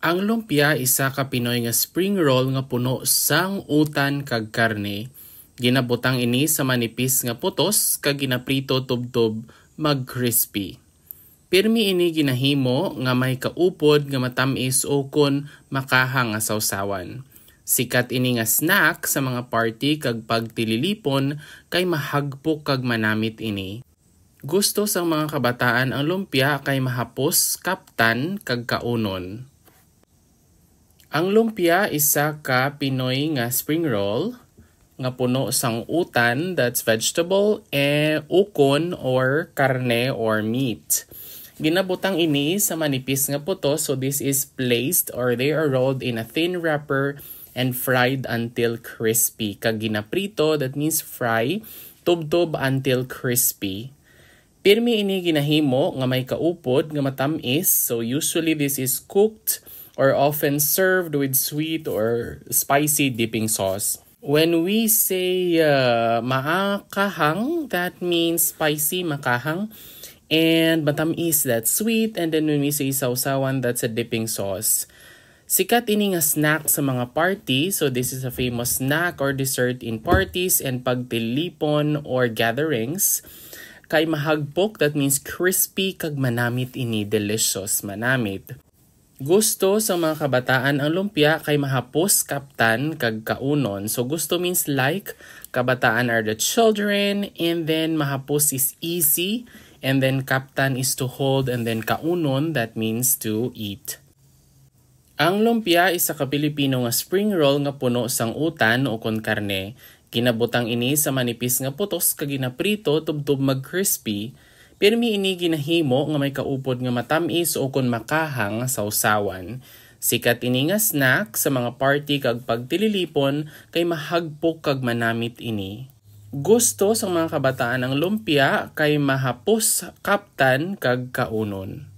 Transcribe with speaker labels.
Speaker 1: Ang lumpia isa ka Pinoy nga spring roll nga puno sang utan kag karne. Ginabutang ini sa manipis nga putos kag ginaprito tubtob mag-crispy. Pirmi ini ginahimo nga may kaupod nga matamis o kon makahang nga sawsawan. Sikat ini nga snack sa mga party kag pagtililipon kay mahagpok kag manamit ini. Gusto sang mga kabataan ang lumpia kay mahapos, kaptan kag kaunon. Ang lumpia isa ka Pinoy nga spring roll nga puno sang utan, that's vegetable, ukon or karne or meat. Ginabutang ini sa manipis nga puto, so this is placed or they are rolled in a thin wrapper and fried until crispy. Kag ginaprito, that means fry, tubtob until crispy. Pirmi ini ginahimo nga may kaupod nga matamis, so usually this is cooked or often served with sweet or spicy dipping sauce. When we say maakahang, that means spicy makahang, and matamis, that's sweet, and then when we say sausawan, that's a dipping sauce. Sikat ini nga snack sa mga party, so this is a famous snack or dessert in parties and pagtilipon or gatherings. Kay mahagpok, that means crispy kag manamit ini, delicious, manamit. Gusto sa mga kabataan ang lumpia kay mahapos, kaptan kag kaunon. So gusto means like, kabataan are the children, and then mahapos is easy, and then kaptan is to hold, and then kaunon, that means to eat. Ang lumpia isa ka Pilipino nga spring roll nga puno sang utan o kon karne. Ginabutang ini sa manipis nga putos kag ginaprito tubtob mag-crispy. Pirmi ini ginahimo nga may kaupod nga matamis o kon makahang sawsawan. Sikat ini nga snack sa mga party kag pagtililipon kay mahagpok kag manamit ini. Gusto sa mga kabataan ang lumpia kay mahapos, kaptan kag kaunon.